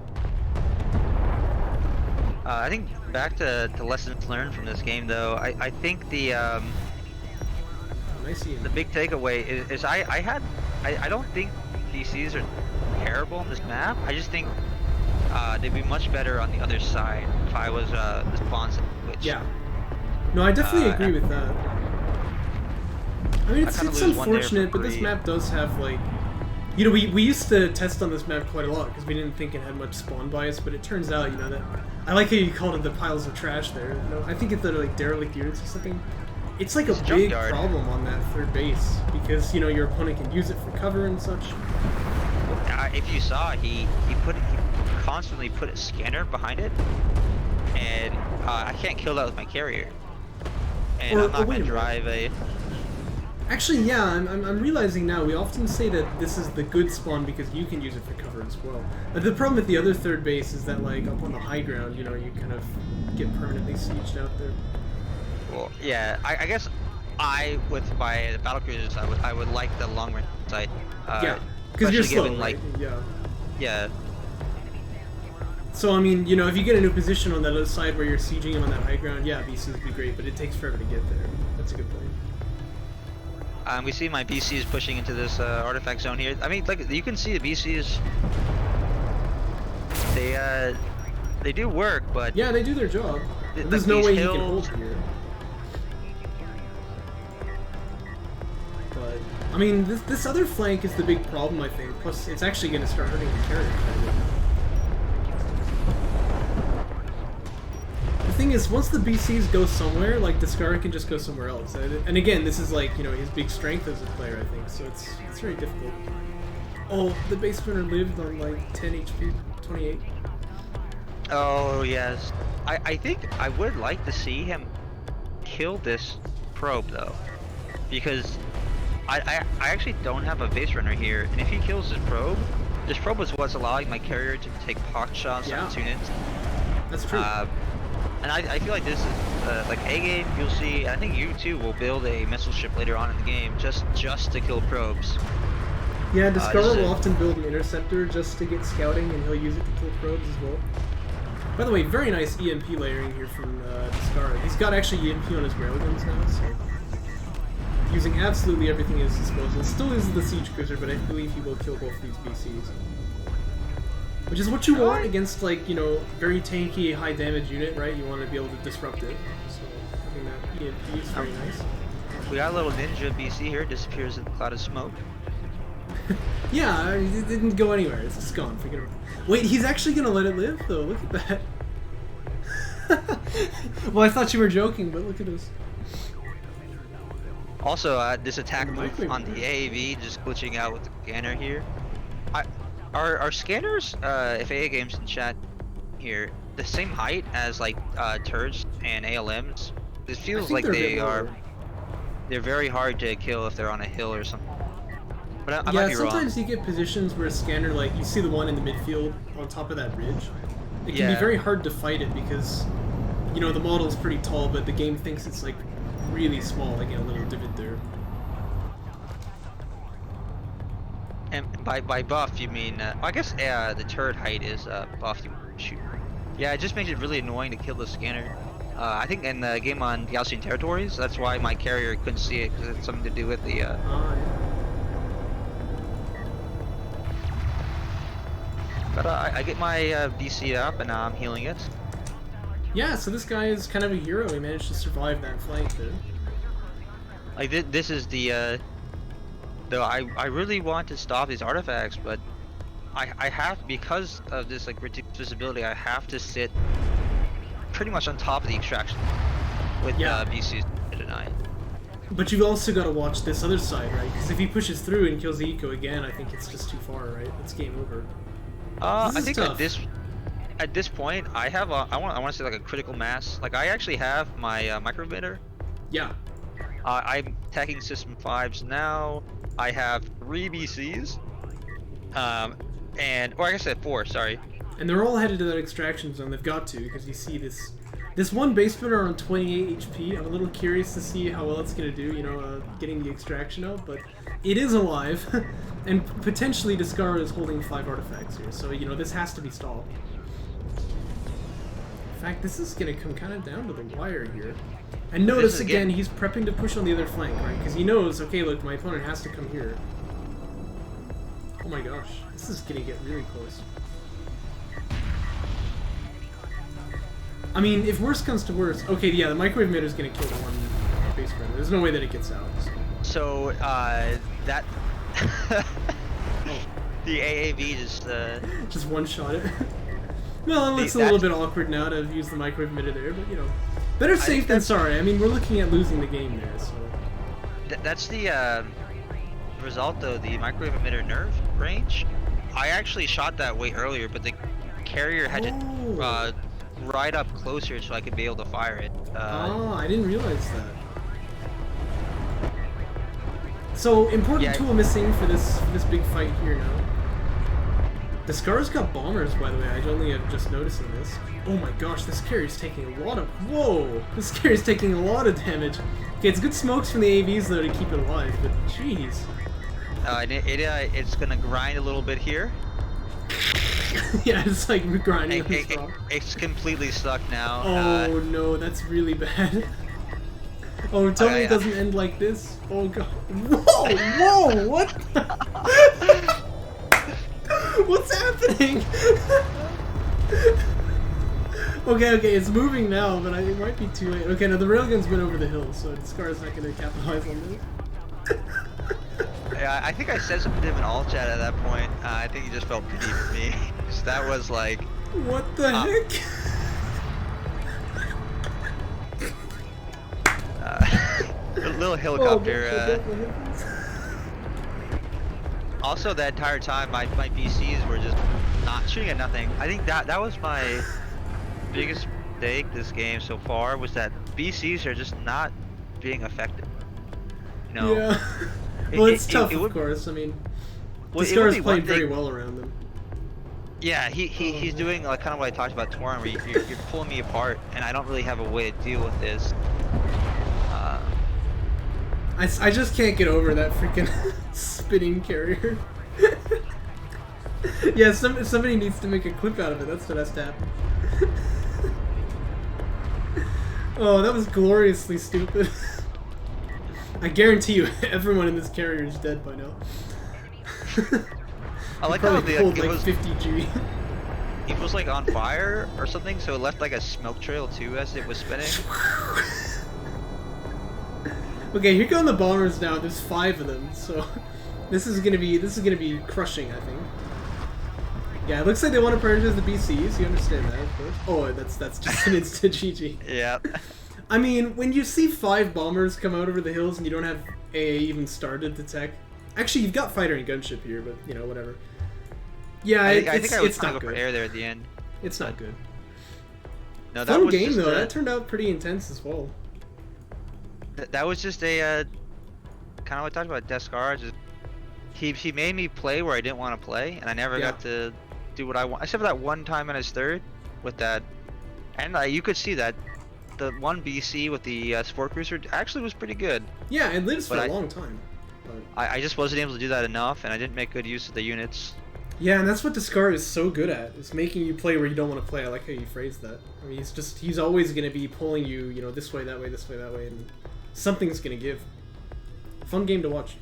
I think back to lessons learned from this game, though, I think the big takeaway is I don't think DCs are terrible on this map. I just think they'd be much better on the other side if I was the sponsor. Yeah. No, I definitely agree with that. I mean, it's unfortunate, but this map does have, like... we used to test on this map quite a lot because we didn't think it had much spawn bias, but it turns out, that... I like how you called it the piles of trash there. I think it's the, like, derelict units or something. It's like a It's big junkyard. problem on that third base because you know your opponent can use it for cover and such. If you saw, he constantly put a scanner behind it, and I can't kill that with my carrier. And I'm not wait gonna a minute. drive a. Actually, yeah, I'm realizing now, we often say that this is the good spawn because you can use it for cover as well. But the problem with the other third base is that, like, up on the high ground, you know, you kind of get permanently sieged out there. Well, yeah, I guess with my battle cruisers, I would like the long range sight. Yeah, because you're especially slow, given, right? Yeah. Yeah, So, I mean, you know, if you get a new position on that other side where you're sieging him on that high ground, yeah, BCs would be great, but it takes forever to get there. That's a good point. we see my BCs pushing into this artifact zone here. I mean, like you can see the BCs. They do work, but Yeah, they do their job. There's like no way these he can hills- hold here. But, I mean, this other flank is the big problem, I think. Plus, it's actually going to start hurting the carrier. The thing is, once the BCs go somewhere, like, Descara can just go somewhere else. And again, this is, like, you know, his big strength as a player, I think. So it's very difficult. Oh, the base spinner lived on, like, 10 HP, 28. Oh yes, I think I would like to see him kill this probe though, because I actually don't have a base runner here, and if he kills this probe was what's allowing my carrier to take pot shots Yeah. on tune-ins. That's true. And I feel like this is like A game. You'll see. I think you too will build a missile ship later on in the game just to kill probes. Yeah, Descara this will is- often build an interceptor just to get scouting, and he'll use it to kill probes as well. By the way, very nice EMP layering here from Descara. He's got actually EMP on his railguns now, so using absolutely everything at his disposal. Still uses the siege cruiser, but I believe he will kill both these BCs. Which is what you want against, like, you know, very tanky, high damage unit, right? You want to be able to disrupt it. So having that EMP is very nice. We got a little ninja BC here. Disappears in a cloud of smoke. Yeah, it didn't go anywhere. It's just gone. Forget about it. Wait, he's actually gonna let it live, though. Look at that. Well, I thought you were joking, but look at this. Also, this attack move Microwave. on the AAV just glitching out with the scanner here. Are scanners, if AA Games in chat here, the same height as like turrets and ALMs? It feels like they're a bit they are. lower. They're very hard to kill if they're on a hill or something. But I might Yeah, be wrong. sometimes you get positions where a scanner, like, you see the one in the midfield on top of that ridge. It can be Yeah. very hard to fight it because, you know, the model's pretty tall, but the game thinks it's, like, really small, like, in a little divot there. And by buff you mean I guess the turret height is buff. You shoot. Yeah, it just makes it really annoying to kill the scanner. I think in the game on Gaussian territories, that's why my carrier couldn't see it because it's something to do with the. Yeah. But I get my BC up and I'm healing it. Yeah, so this guy is kind of a hero. He managed to survive that flank there. Like this is the. Though I really want to stop these artifacts, but I have, because of this like ridiculous visibility, I have to sit pretty much on top of the extraction with BCs to deny. But you've also got to watch this other side, right? Because if he pushes through and kills the eco again, I think it's just too far, right? It's game over. I This is think tough. at this point I have I want to say like a critical mass. Like I actually have my micro emitter. Yeah. I'm attacking system 5s now. I have 3 BCs. Or I guess I have 4. Sorry. And they're all headed to that extraction zone. They've got to, because you see this one base spinner on 28 HP. I'm a little curious to see how well it's going to do, you know, getting the extraction out, but it is alive, and potentially Descara is holding 5 artifacts here, so, you know, this has to be stopped. In fact, this is going to come kind of down to the wire here. And notice, is again, again- he's prepping to push on the other flank, right? Because he knows, okay, look, my opponent has to come here. Oh my gosh, this is going to get really close. I mean, if worst comes to worst, okay, yeah, the microwave emitter is going to kill the one base runner. There's no way that it gets out. So. So that the AAV Just one shot it. Well, it looks a That's- little bit awkward now to use the microwave emitter there, but you know. Better safe than sorry. I mean, we're looking at losing the game there, so... That's the result, though, the microwave emitter nerve range. I actually shot that way earlier, but the carrier had to ride up closer so I could be able to fire it. I didn't realize that. So, important tool missing for this big fight here now. Descara's got bombers, by the way. I only have just noticing this. Oh my gosh, this carrier's taking a lot of... Whoa! This carrier's taking a lot of damage. Okay, it's good smokes from the AVs, though, to keep it alive, but jeez. It's gonna grind a little bit here. Yeah, it's like grinding on this rock. It's completely stuck now. Oh no, that's really bad. Oh, tell me it doesn't end like this. Oh god. Whoa! Whoa! What? What's happening? Okay, it's moving now, but it might be too late. Okay, now the railgun's been over the hill, so Descara's not going to capitalize on this. Yeah, I think I said something to him in all chat at that point. I think he just felt pity for me. So that was like... What the heck? A little helicopter. Also, that entire time, my BCs were just not shooting at nothing. I think that was my biggest mistake this game so far, was that BCs are just not being effective. You know? Yeah. Well, it's tough, of course. I mean, Descara's playing very well around them. Yeah, he's doing like kind of what I talked about tomorrow, where you're pulling me apart, and I don't really have a way to deal with this. I just can't get over that freaking spinning carrier. Yeah, somebody needs to make a clip out of it. That's what has to happen. Oh, that was gloriously stupid. I guarantee you, everyone in this carrier is dead by now. I like how it was 50 G. It was like on fire or something, so it left like a smoke trail too as it was spinning. Okay, here come the bombers now. There's 5 of them, so this is gonna be crushing, I think. Yeah, it looks like they want to prioritize the BCs. You understand that, of course. Oh, that's just an instant GG. Yeah. I mean, when you see 5 bombers come out over the hills and you don't have AA even started to tech. Actually, you've got fighter and gunship here, but you know, whatever. Yeah, I think I was not go good. For air there at the end. It's not good. No, that Fun was game just though. That turned out pretty intense as well. That was just a kind of what I talked about. Descara just he made me play where I didn't want to play, and I never got to do what I want. Except for that one time in his third with that, and you could see that the one BC with the sport cruiser actually was pretty good. Yeah, it lives for a long time. But... I just wasn't able to do that enough, and I didn't make good use of the units. Yeah, and that's what Descara is so good at. Is making you play where you don't want to play. I like how you phrased that. I mean, he's always going to be pulling you, you know, this way, that way, this way, that way, and something's going to give. Fun game to watch.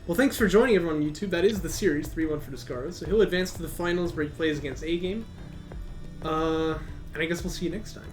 Well, thanks for joining everyone on YouTube. That is the series, 3-1 for Descara. So he'll advance to the finals where he plays against A-Game. And I guess we'll see you next time.